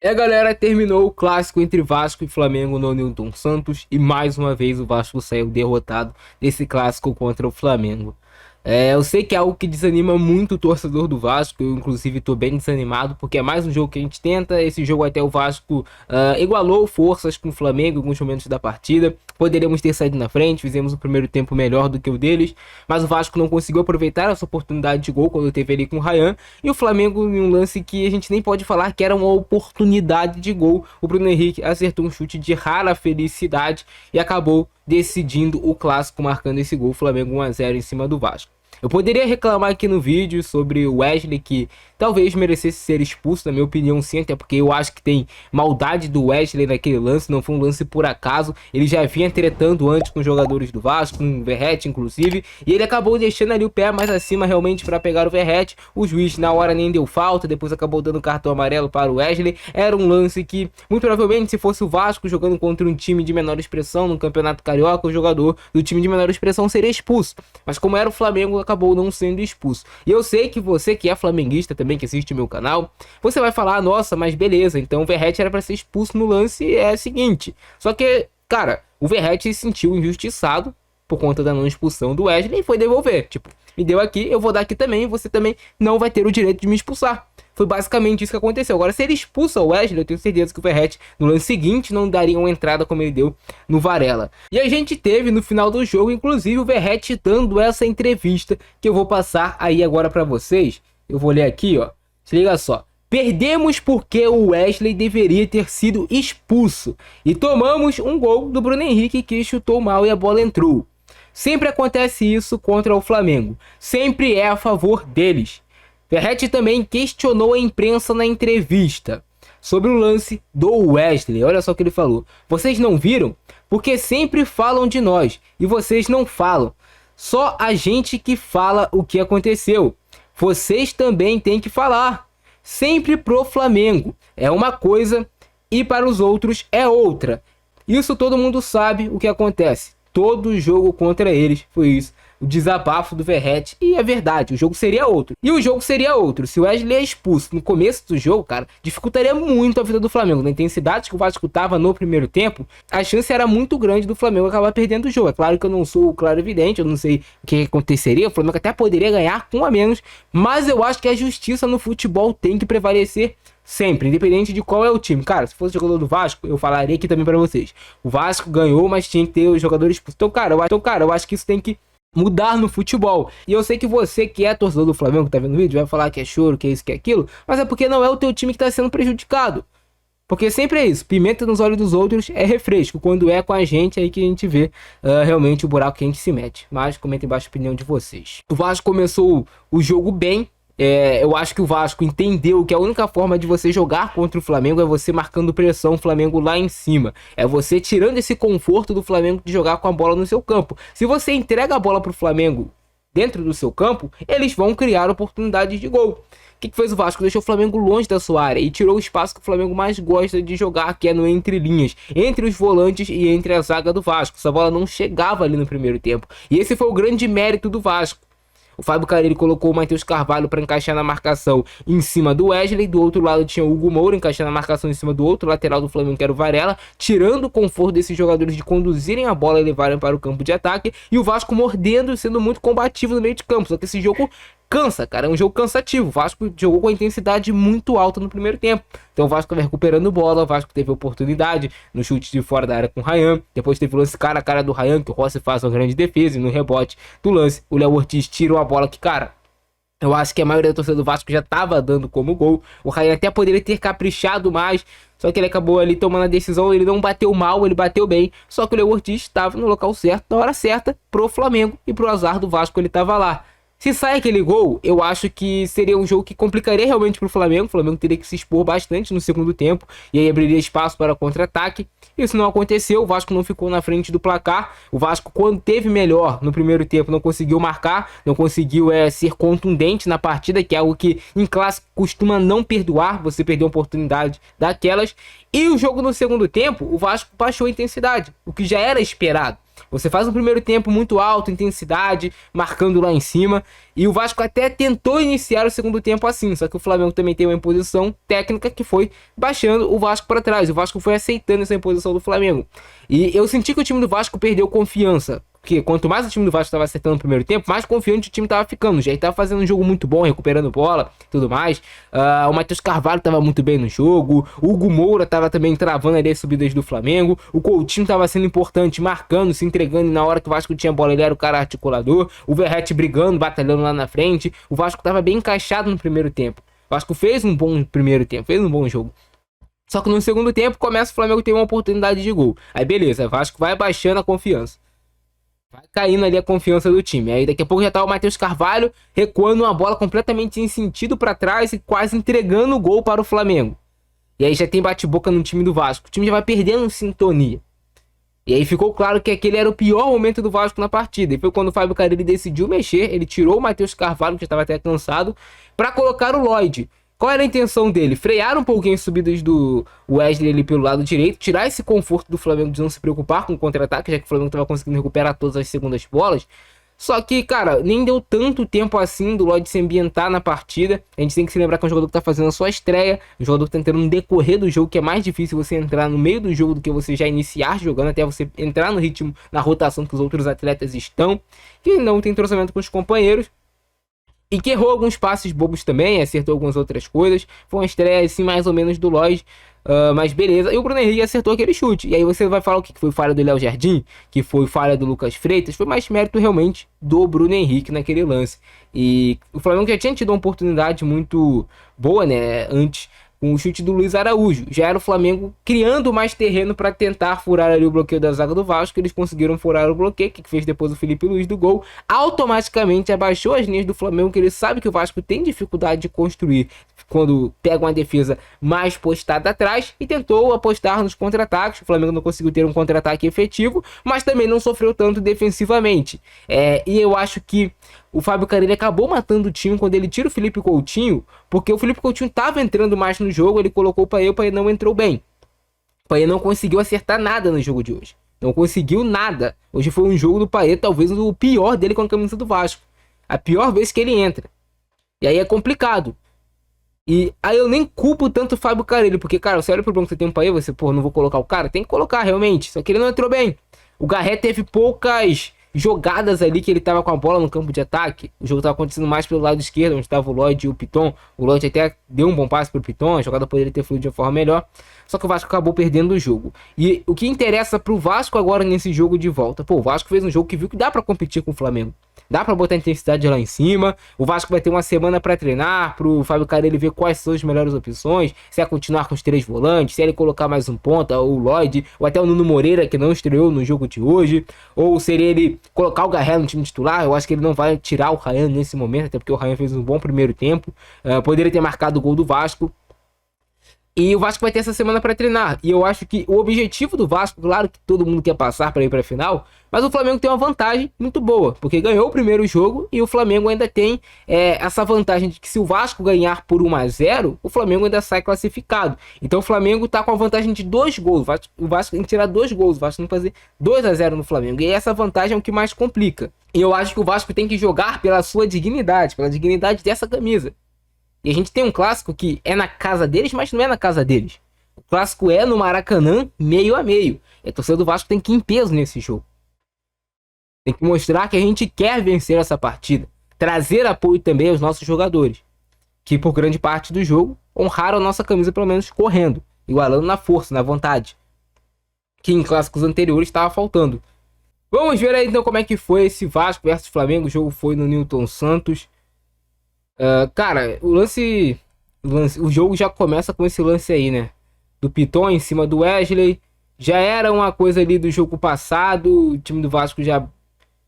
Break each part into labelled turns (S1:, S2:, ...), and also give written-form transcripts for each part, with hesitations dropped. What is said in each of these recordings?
S1: Galera, terminou o clássico entre Vasco e Flamengo no Newton Santos e mais uma vez o Vasco saiu derrotado desse clássico contra o Flamengo. Eu sei que é algo que desanima muito o torcedor do Vasco, eu inclusive tô bem desanimado, porque é mais um jogo que a gente tenta. Esse jogo até o Vasco igualou forças com o Flamengo em alguns momentos da partida. Poderíamos ter saído na frente, fizemos o primeiro tempo melhor do que o deles, mas o Vasco não conseguiu aproveitar essa oportunidade de gol quando teve ali com o Ryan. E o Flamengo, em um lance que a gente nem pode falar que era uma oportunidade de gol, o Bruno Henrique acertou um chute de rara felicidade e acabou decidindo o clássico, marcando esse gol. Flamengo 1 a 0 em cima do Vasco. Eu poderia reclamar aqui no vídeo sobre o Wesley, que talvez merecesse ser expulso, na minha opinião, sim, até porque eu acho que tem maldade do Wesley naquele lance, não foi um lance por acaso. Ele já vinha tretando antes com os jogadores do Vasco, com o Verratti, inclusive, e ele acabou deixando ali o pé mais acima realmente para pegar o Verratti. O juiz na hora nem deu falta, depois acabou dando cartão amarelo para o Wesley. Era um lance que, muito provavelmente, se fosse o Vasco jogando contra um time de menor expressão no Campeonato Carioca, o jogador do time de menor expressão seria expulso. Mas como era o Flamengo, acabou não sendo expulso. E eu sei que você que é flamenguista também, que assiste meu canal, você vai falar, nossa, mas beleza, então o Verratti era para ser expulso no lance, é o seguinte. Só que, cara, o Verratti se sentiu injustiçado por conta da não expulsão do Wesley e foi devolver. Tipo, me deu aqui, eu vou dar aqui também, você também não vai ter o direito de me expulsar. Foi basicamente isso que aconteceu. Agora, se ele expulsa o Wesley, eu tenho certeza que o Verratti, no lance seguinte, não daria uma entrada como ele deu no Varela. E a gente teve, no final do jogo, inclusive, o Verratti dando essa entrevista que eu vou passar aí agora pra vocês. Eu vou ler aqui, ó. Se liga só. Perdemos porque o Wesley deveria ter sido expulso. E tomamos um gol do Bruno Henrique que chutou mal e a bola entrou. Sempre acontece isso contra o Flamengo. Sempre é a favor deles. Verratti também questionou a imprensa na entrevista sobre o lance do Wesley. Olha só o que ele falou. Vocês não viram? Porque sempre falam de nós e vocês não falam. Só a gente que fala o que aconteceu. Vocês também têm que falar. Sempre pro Flamengo é uma coisa e para os outros é outra. Isso todo mundo sabe o que acontece. Todo jogo contra eles foi isso. O desabafo do Verratti. E é verdade, o jogo seria outro. E o jogo seria outro. Se o Wesley é expulso no começo do jogo, cara, dificultaria muito a vida do Flamengo. Na intensidade que o Vasco tava no primeiro tempo, a chance era muito grande do Flamengo acabar perdendo o jogo. É claro que eu não sou claro evidente, eu não sei o que aconteceria. O Flamengo até poderia ganhar com um a menos, mas eu acho que a justiça no futebol tem que prevalecer sempre, independente de qual é o time. Cara, se fosse jogador do Vasco, eu falaria aqui também pra vocês. O Vasco ganhou, mas tinha que ter os jogadores expulsos. Então, cara, eu acho que isso tem que mudar no futebol. E eu sei que você que é torcedor do Flamengo, que tá vendo o vídeo, vai falar que é choro, que é isso, que é aquilo, mas é porque não é o teu time que tá sendo prejudicado. Porque sempre é isso, pimenta nos olhos dos outros é refresco. Quando é com a gente, é aí que a gente vê realmente o buraco que a gente se mete. Mas comenta embaixo a opinião de vocês. O Vasco começou o jogo bem. Eu acho que o Vasco entendeu que a única forma de você jogar contra o Flamengo é você marcando pressão, o Flamengo lá em cima. É você tirando esse conforto do Flamengo de jogar com a bola no seu campo. Se você entrega a bola pro Flamengo dentro do seu campo, eles vão criar oportunidades de gol. O que fez o Vasco? Deixou o Flamengo longe da sua área e tirou o espaço que o Flamengo mais gosta de jogar, que é no entre linhas, entre os volantes e entre a zaga do Vasco. Essa bola não chegava ali no primeiro tempo. E esse foi o grande mérito do Vasco. O Fábio Carille colocou o Matheus Carvalho para encaixar na marcação em cima do Wesley. Do outro lado tinha o Hugo Moura encaixando na marcação em cima do outro lateral do Flamengo, que era o Varela, tirando o conforto desses jogadores de conduzirem a bola e levarem para o campo de ataque. E o Vasco mordendo, sendo muito combativo no meio de campo. Só que esse jogo cansa, cara, é um jogo cansativo. O Vasco jogou com a intensidade muito alta no primeiro tempo. Então o Vasco vai recuperando bola, o Vasco teve oportunidade no chute de fora da área com o Ryan. Depois teve o lance cara a cara do Ryan, que o Rossi faz uma grande defesa. E no rebote do lance, o Léo Ortiz tira uma bola que, cara, eu acho que a maioria da torcida do Vasco já tava dando como gol. O Ryan até poderia ter caprichado mais, só que ele acabou ali tomando a decisão. Ele não bateu mal, ele bateu bem. Só que o Léo Ortiz estava no local certo, na hora certa, pro Flamengo e pro azar do Vasco, ele tava lá. Se sai aquele gol, eu acho que seria um jogo que complicaria realmente pro Flamengo. O Flamengo teria que se expor bastante no segundo tempo e aí abriria espaço para contra-ataque. Isso não aconteceu, o Vasco não ficou na frente do placar. O Vasco, quando teve melhor no primeiro tempo, não conseguiu marcar, não conseguiu ser contundente na partida, que é algo que em clássico costuma não perdoar, você perder uma oportunidade daquelas. E o jogo no segundo tempo, o Vasco baixou a intensidade, o que já era esperado. Você faz um primeiro tempo muito alto, intensidade, marcando lá em cima, e o Vasco até tentou iniciar o segundo tempo assim, só que o Flamengo também tem uma imposição técnica que foi baixando o Vasco para trás. O Vasco foi aceitando essa imposição do Flamengo. E eu senti que o time do Vasco perdeu confiança. Porque quanto mais o time do Vasco estava acertando no primeiro tempo, mais confiante o time estava ficando. Já estava fazendo um jogo muito bom, recuperando bola e tudo mais. O Matheus Carvalho estava muito bem no jogo. O Hugo Moura estava também travando ali as subidas do Flamengo. O Coutinho estava sendo importante, marcando, se entregando. E na hora que o Vasco tinha bola, ele era o cara articulador. O Verratti brigando, batalhando lá na frente. O Vasco estava bem encaixado no primeiro tempo. O Vasco fez um bom primeiro tempo, fez um bom jogo. Só que no segundo tempo começa o Flamengo ter uma oportunidade de gol. Aí beleza, o Vasco vai baixando a confiança. Vai caindo ali a confiança do time. Aí daqui a pouco já tá o Matheus Carvalho recuando uma bola completamente sem sentido para trás e quase entregando o gol para o Flamengo. E aí já tem bate-boca no time do Vasco. O time já vai perdendo sintonia. E aí ficou claro que aquele era o pior momento do Vasco na partida. E foi quando o Fábio Carille decidiu mexer. Ele tirou o Matheus Carvalho, que já estava até cansado, para colocar o Lloyd. Qual era a intenção dele? Frear um pouquinho as subidas do Wesley ali pelo lado direito, tirar esse conforto do Flamengo de não se preocupar com o contra-ataque, já que o Flamengo estava conseguindo recuperar todas as segundas bolas. Só que, cara, nem deu tanto tempo assim do Lloyd se ambientar na partida. A gente tem que se lembrar que é um jogador que tá fazendo a sua estreia, um jogador que tá entrando no decorrer do jogo, que é mais difícil você entrar no meio do jogo do que você já iniciar jogando, até você entrar no ritmo, na rotação que os outros atletas estão, que não tem entrosamento com os companheiros. E que errou alguns passes bobos também, acertou algumas outras coisas. Foi uma estreia assim mais ou menos do Lloyd, mas beleza. E o Bruno Henrique acertou aquele chute. E aí você vai falar o que foi falha do Léo Jardim, que foi falha do Lucas Freitas. Foi mais mérito realmente do Bruno Henrique naquele lance. E o Flamengo já tinha tido uma oportunidade muito boa, né, antes, com o chute do Luiz Araújo. Já era o Flamengo criando mais terreno para tentar furar ali o bloqueio da zaga do Vasco. Eles conseguiram furar o bloqueio, que fez depois o Felipe Luiz do gol. Automaticamente abaixou as linhas do Flamengo, que ele sabe que o Vasco tem dificuldade de construir quando pega uma defesa mais postada atrás, e tentou apostar nos contra-ataques. O Flamengo não conseguiu ter um contra-ataque efetivo, mas também não sofreu tanto defensivamente. E eu acho que o Fábio Carille acabou matando o time quando ele tira o Felipe Coutinho, porque o Felipe Coutinho estava entrando mais no jogo, ele colocou o Paê não entrou bem. O Paê não conseguiu acertar nada no jogo de hoje. Não conseguiu nada. Hoje foi um jogo do Paê, talvez o pior dele com a camisa do Vasco. A pior vez que ele entra. E aí é complicado. E aí eu nem culpo tanto o Fábio Carille, porque, cara, você olha pro banco que você tem um Paê, você, pô, não vou colocar o cara? Tem que colocar, realmente. Só que ele não entrou bem. O Garré teve poucas jogadas ali que ele tava com a bola no campo de ataque. O jogo tava acontecendo mais pelo lado esquerdo, onde tava o Lloyd e o Piton. O Lloyd até deu um bom passe pro Piton, a jogada poderia ter fluído de uma forma melhor. Só que o Vasco acabou perdendo o jogo. E o que interessa pro Vasco agora nesse jogo de volta? Pô, o Vasco fez um jogo que viu que dá pra competir com o Flamengo. Dá pra botar intensidade lá em cima. O Vasco vai ter uma semana pra treinar, pro Fábio Carille ver quais são as melhores opções. Se é continuar com os 3 volantes, se é ele colocar mais um ponta, ou o Lloyd, ou até o Nuno Moreira, que não estreou no jogo de hoje. Ou seria ele colocar o Garré no time titular. Eu acho que ele não vai tirar o Ryan nesse momento, até porque o Ryan fez um bom primeiro tempo. Poderia ter marcado o gol do Vasco. E o Vasco vai ter essa semana para treinar. E eu acho que o objetivo do Vasco, claro que todo mundo quer passar para ir para a final, mas o Flamengo tem uma vantagem muito boa, porque ganhou o primeiro jogo e o Flamengo ainda tem essa vantagem de que se o Vasco ganhar por 1-0, o Flamengo ainda sai classificado. Então o Flamengo tá com a vantagem de 2 gols. O Vasco tem que tirar 2 gols, o Vasco tem que fazer 2-0 no Flamengo. E essa vantagem é o que mais complica. E eu acho que o Vasco tem que jogar pela sua dignidade, pela dignidade dessa camisa. E a gente tem um clássico que é na casa deles, mas não é na casa deles. O clássico é no Maracanã, meio a meio. E a torcida do Vasco tem que ir em peso nesse jogo. Tem que mostrar que a gente quer vencer essa partida. Trazer apoio também aos nossos jogadores, que por grande parte do jogo honraram a nossa camisa, pelo menos correndo, igualando na força, na vontade, que em clássicos anteriores estava faltando. Vamos ver aí então como é que foi esse Vasco versus Flamengo. O jogo foi no Newton Santos. Cara, o jogo já começa com esse lance aí, né? Do Piton em cima do Wesley. Já era uma coisa ali do jogo passado. O time do Vasco já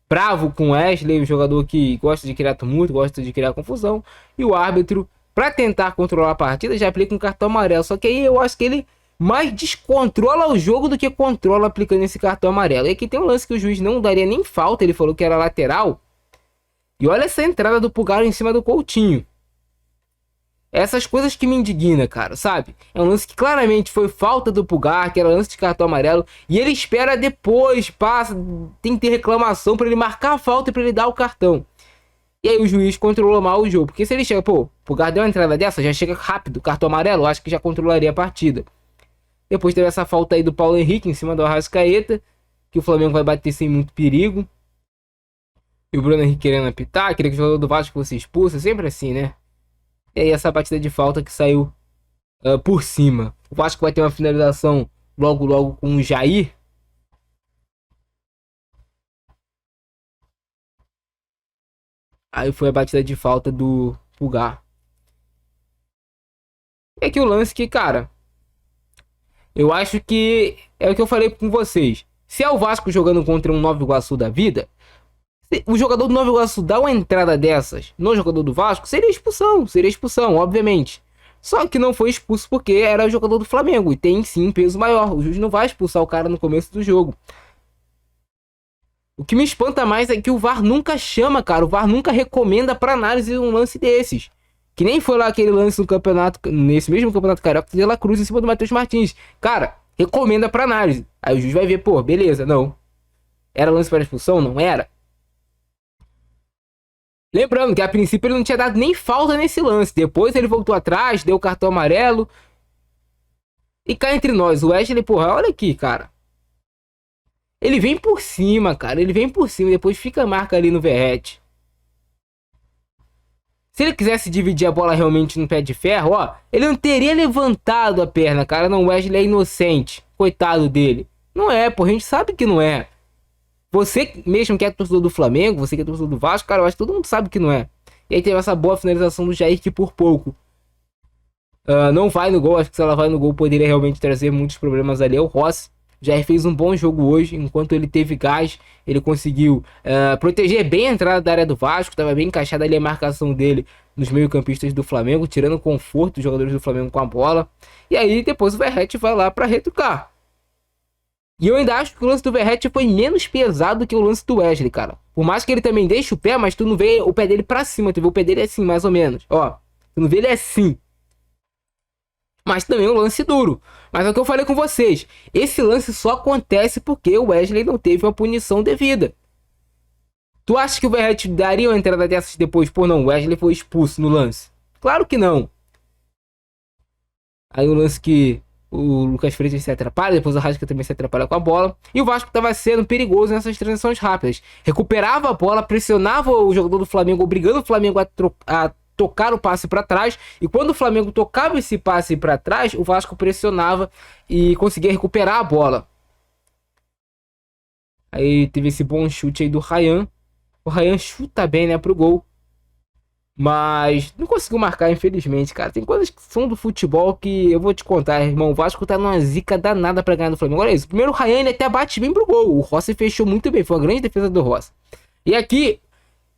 S1: bravo com o Wesley, o jogador que gosta de criar tumulto, gosta de criar confusão. E o árbitro, para tentar controlar a partida, já aplica um cartão amarelo. Só que aí eu acho que ele mais descontrola o jogo do que controla aplicando esse cartão amarelo. E aqui tem um lance que o juiz não daria nem falta. Ele falou que era lateral. E olha essa entrada do Pulgar em cima do Coutinho. Essas coisas que me indignam, cara, sabe? É um lance que claramente foi falta do Pulgar, que era lance de cartão amarelo, e ele espera depois, passa, tem que ter reclamação pra ele marcar a falta e pra ele dar o cartão. E aí o juiz controlou mal o jogo, porque se ele chega, pô, o Pulgar deu uma entrada dessa, já chega rápido, cartão amarelo, eu acho que já controlaria a partida. Depois teve essa falta aí do Paulo Henrique em cima do Arrascaeta, que o Flamengo vai bater sem muito perigo. E o Bruno Henrique querendo apitar, queria que o jogador do Vasco fosse expulso, sempre assim, né? E aí essa batida de falta que saiu por cima. O Vasco vai ter uma finalização logo logo com o Jair. Aí foi a batida de falta do Pulgar. É que o lance que, cara, eu acho que é o que eu falei com vocês. Se é o Vasco jogando contra um Nova Iguaçu da vida, o jogador do Nova Iguaçu dá uma entrada dessas no jogador do Vasco, seria expulsão, obviamente. Só que não foi expulso porque era o jogador do Flamengo e tem sim peso maior. O juiz não vai expulsar o cara no começo do jogo. O que me espanta mais é que o VAR nunca chama, cara. O VAR nunca recomenda pra análise um lance desses. Que nem foi lá aquele lance no campeonato, nesse mesmo campeonato carioca de La Cruz em cima do Matheus Martins. Cara, recomenda pra análise. Aí o juiz vai ver, pô, beleza, não. Era lance para expulsão? Não era. Lembrando que a princípio ele não tinha dado nem falta nesse lance. Depois ele voltou atrás, deu o cartão amarelo. E cá entre nós, o Wesley, porra, olha aqui, cara. Ele vem por cima, cara. Ele vem por cima, depois fica a marca ali no Verratti. Se ele quisesse dividir a bola realmente no pé de ferro, ó, ele não teria levantado a perna, cara. Não, o Wesley é inocente. Coitado dele. Não é, pô, a gente sabe que não é. Você mesmo que é torcedor do Flamengo, você que é torcedor do Vasco, cara, eu acho que todo mundo sabe que não é. E aí teve essa boa finalização do Jair que por pouco não vai no gol. Acho que se ela vai no gol poderia realmente trazer muitos problemas ali ao Rossi. O Jair fez um bom jogo hoje, enquanto ele teve gás, ele conseguiu proteger bem a entrada da área do Vasco, estava bem encaixada ali a marcação dele nos meio-campistas do Flamengo, tirando o conforto dos jogadores do Flamengo com a bola. E aí depois o Verratti vai lá para retrucar. E eu ainda acho que o lance do Verratti foi menos pesado que o lance do Wesley, cara. Por mais que ele também deixe o pé, mas tu não vê o pé dele pra cima, tu vê o pé dele assim, mais ou menos. Ó, tu não vê ele assim. Mas também é um lance duro. Mas é o que eu falei com vocês. Esse lance só acontece porque o Wesley não teve uma punição devida. Tu acha que o Verratti daria uma entrada dessas depois? Pô, não, o Wesley foi expulso no lance. Claro que não. Aí o lance que o Lucas Freitas se atrapalha, depois o Rasca também se atrapalha com a bola. E o Vasco estava sendo perigoso nessas transições rápidas. Recuperava a bola, pressionava o jogador do Flamengo, obrigando o Flamengo a tocar o passe para trás. E quando o Flamengo tocava esse passe para trás, o Vasco pressionava e conseguia recuperar a bola. Aí teve esse bom chute aí do Ryan. O Ryan chuta bem, né, pro gol. Mas não conseguiu marcar, infelizmente, cara. Tem coisas que são do futebol que eu vou te contar, irmão. O Vasco tá numa zica danada pra ganhar do Flamengo. Olha isso. Primeiro o Ryan ele até bate bem pro gol. O Rossi fechou muito bem. Foi uma grande defesa do Rossi. E aqui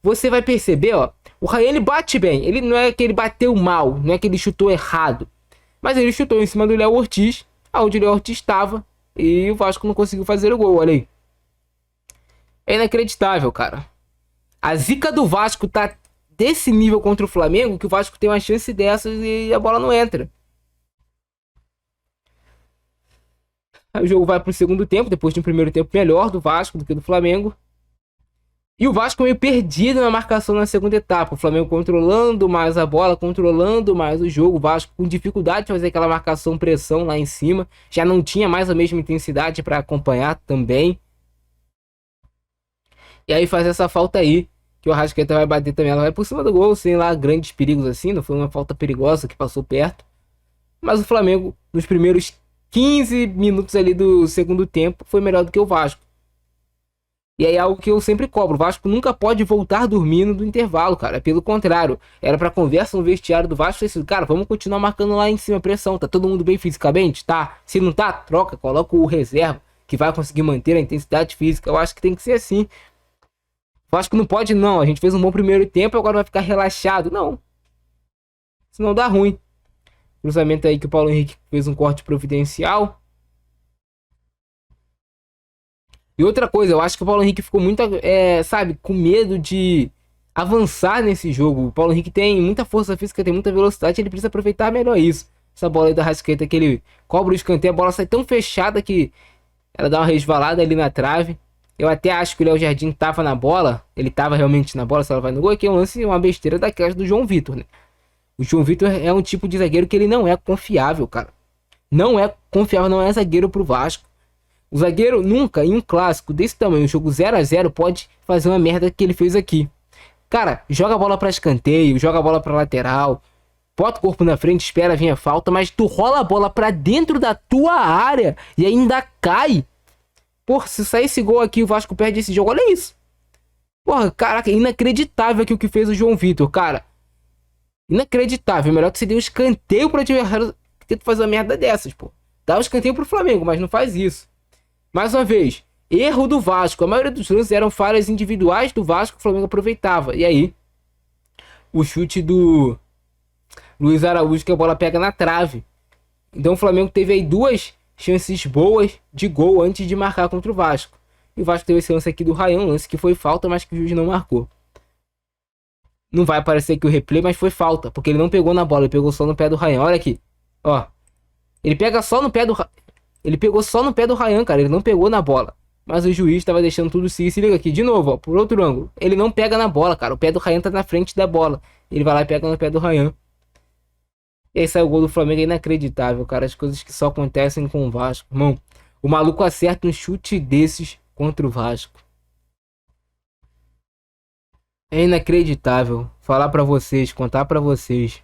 S1: você vai perceber, ó. O Ryan ele bate bem. Ele não é que ele bateu mal. Não é que ele chutou errado. Mas ele chutou em cima do Léo Ortiz. Onde o Léo Ortiz estava. E o Vasco não conseguiu fazer o gol. Olha aí. É inacreditável, cara. A zica do Vasco tá desse nível contra o Flamengo que o Vasco tem uma chance dessas e a bola não entra. Aí o jogo vai pro segundo tempo, depois de um primeiro tempo melhor do Vasco do que do Flamengo. E o Vasco meio perdido na marcação na segunda etapa. O Flamengo controlando mais a bola, controlando mais o jogo. O Vasco com dificuldade de fazer aquela marcação pressão lá em cima. Já não tinha mais a mesma intensidade para acompanhar também. E aí faz essa falta aí, que o Arrascaeta vai bater também. Ela vai por cima do gol, sem lá grandes perigos assim. Não foi uma falta perigosa que passou perto. Mas o Flamengo, nos primeiros 15 minutos ali do segundo tempo, foi melhor do que o Vasco. E aí é algo que eu sempre cobro. O Vasco nunca pode voltar dormindo do intervalo, cara. Pelo contrário, era pra conversa no vestiário do Vasco. Assim, cara, vamos continuar marcando lá em cima a pressão. Tá todo mundo bem fisicamente? Tá. Se não tá, troca. Coloca o reserva, que vai conseguir manter a intensidade física. Eu acho que tem que ser assim. O Vasco não pode, não. A gente fez um bom primeiro tempo, agora vai ficar relaxado. Não. Senão dá ruim. Cruzamento aí que o Paulo Henrique fez um corte providencial. E outra coisa, eu acho que o Paulo Henrique ficou muito, sabe, com medo de avançar nesse jogo. O Paulo Henrique tem muita força física, tem muita velocidade, ele precisa aproveitar melhor isso. Essa bola aí da Arrascaeta que ele cobra o escanteio, a bola sai tão fechada que ela dá uma resvalada ali na trave. Eu até acho que o Léo Jardim tava na bola, ele tava realmente na bola, se ela vai no gol, que é um lance, uma besteira daquelas do João Vitor, né? O João Vitor é um tipo de zagueiro que ele não é confiável, cara. Não é confiável, não é zagueiro pro Vasco. O zagueiro nunca, em um clássico desse tamanho, um jogo 0 a 0, pode fazer uma merda que ele fez aqui. Cara, joga a bola pra escanteio, joga a bola pra lateral, bota o corpo na frente, espera vir a falta, mas tu rola a bola pra dentro da tua área e ainda cai. Porra, se sair esse gol aqui, o Vasco perde esse jogo. Olha isso. Porra, caraca, inacreditável aqui o que fez o João Vitor, cara. Inacreditável. Melhor que você dê um escanteio pro adversário que tu fazer uma merda dessas, pô. Dá um escanteio pro Flamengo, mas não faz isso. Mais uma vez, erro do Vasco. A maioria dos lances eram falhas individuais do Vasco que o Flamengo aproveitava. E aí, o chute do Luiz Araújo, que a bola pega na trave. Então o Flamengo teve aí duas chances boas de gol antes de marcar contra o Vasco. E o Vasco teve esse lance aqui do Ryan, lance que foi falta, mas que o juiz não marcou. Não vai aparecer aqui o replay, mas foi falta, porque ele não pegou na bola, ele pegou só no pé do Ryan. Olha aqui, ó. Ele pega só no pé do Ele pegou só no pé do Ryan, cara, ele não pegou na bola. Mas o juiz tava deixando tudo se liga aqui, de novo, ó, por outro ângulo. Ele não pega na bola, cara, o pé do Ryan tá na frente da bola. Ele vai lá e pega no pé do Ryan. E aí sai o gol do Flamengo, é inacreditável, cara. As coisas que só acontecem com o Vasco. Irmão, o maluco acerta um chute desses contra o Vasco. É inacreditável. Falar pra vocês, contar pra vocês.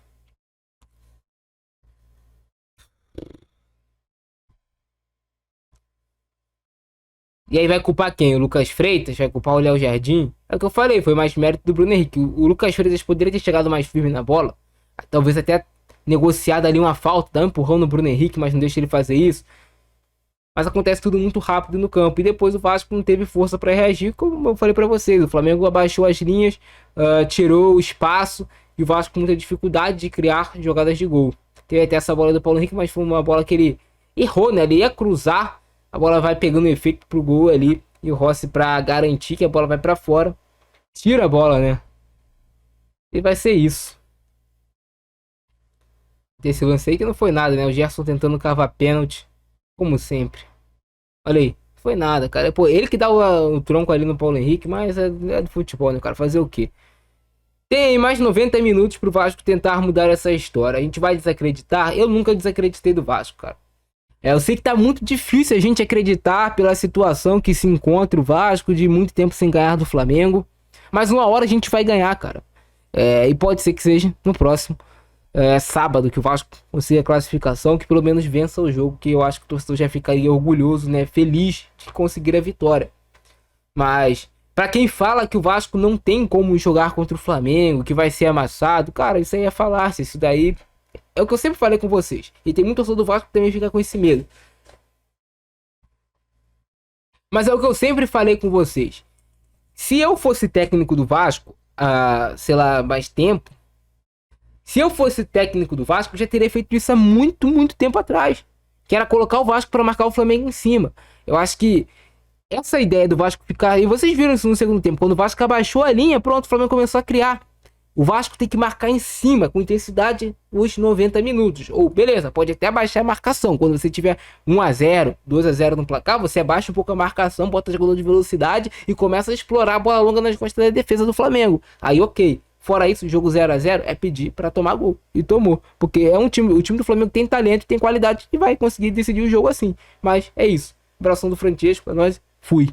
S1: E aí vai culpar quem? O Lucas Freitas? Vai culpar o Léo Jardim? É o que eu falei, foi mais mérito do Bruno Henrique. O Lucas Freitas poderia ter chegado mais firme na bola. Talvez até negociado ali uma falta, dar um empurrão no Bruno Henrique, mas não deixa ele fazer isso. Mas acontece tudo muito rápido no campo. E depois o Vasco não teve força para reagir, como eu falei para vocês. O Flamengo abaixou as linhas, tirou o espaço. E o Vasco com muita dificuldade de criar jogadas de gol. Teve até essa bola do Paulo Henrique, mas foi uma bola que ele errou, né? Ele ia cruzar, a bola vai pegando efeito pro gol ali. E o Rossi, para garantir que a bola vai para fora, tira a bola, né? E vai ser isso. Esse lance aí que não foi nada, né? O Gerson tentando cavar pênalti, como sempre. Olha aí, foi nada, cara. Pô, ele que dá o tronco ali no Paulo Henrique, mas é do futebol, né, cara? Fazer o quê? Tem mais 90 minutos pro Vasco tentar mudar essa história. A gente vai desacreditar? Eu nunca desacreditei do Vasco, cara. Eu sei que tá muito difícil a gente acreditar pela situação que se encontra o Vasco, de muito tempo sem ganhar do Flamengo. Mas uma hora a gente vai ganhar, cara. E pode ser que seja no próximo sábado, que o Vasco consiga a classificação, que pelo menos vença o jogo, que eu acho que o torcedor já ficaria orgulhoso, né, feliz de conseguir a vitória. Mas pra quem fala que o Vasco não tem como jogar contra o Flamengo, que vai ser amassado, cara, isso aí é falácia. Isso daí é o que eu sempre falei com vocês. E tem muito torcedor do Vasco que também fica com esse medo. Mas é o que eu sempre falei com vocês. Se eu fosse técnico do Vasco há, sei lá, mais tempo, se eu fosse técnico do Vasco, eu já teria feito isso há muito, muito tempo atrás. Que era colocar o Vasco para marcar o Flamengo em cima. Eu acho que essa ideia do Vasco ficar... E vocês viram isso no segundo tempo. Quando o Vasco abaixou a linha, pronto, o Flamengo começou a criar. O Vasco tem que marcar em cima, com intensidade, os 90 minutos. Ou, beleza, pode até abaixar a marcação. Quando você tiver 1 a 0, 2 a 0 no placar, você abaixa um pouco a marcação, bota jogador de velocidade e começa a explorar a bola longa nas costas da defesa do Flamengo. Aí, ok. Fora isso, o jogo 0 a 0 é pedir para tomar gol. E tomou. Porque é um time, o time do Flamengo tem talento, tem qualidade e vai conseguir decidir o jogo assim. Mas é isso. Abração do Francesco, é nóis. Fui.